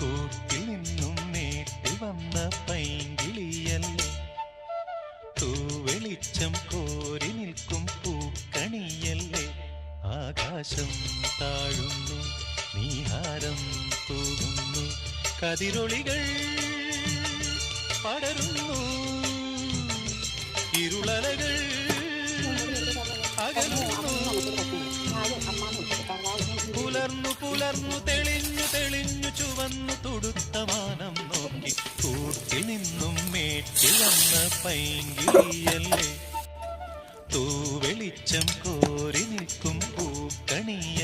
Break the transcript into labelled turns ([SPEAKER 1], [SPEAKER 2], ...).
[SPEAKER 1] കൂട്ടിൽ നിന്നും നേട്ടിൽ വന്ന പൈങ്കിളിയല്ലേ, തൂവെളിച്ചം കോരി നിൽക്കും പൂക്കണിയല്ലേ. ആകാശം താഴുന്നു, നീഹാരം തൂകുന്നു, കതിരൊളികൾ പടരുന്നു, ഇരുളലകൾ അകലുന്നു. പുലർന്നു പുലർന്നു തെളിഞ്ഞു തെളിഞ്ഞു ചുവന്നു തുടുത്ത മാനം നോക്കി കൂട്ടിൽ നിന്നും മേട്ടിൽ വന്ന പൈങ്കിളിയല്ലേ, തൂവെളിച്ചം കോരി നിൽക്കും പൂക്കണിയ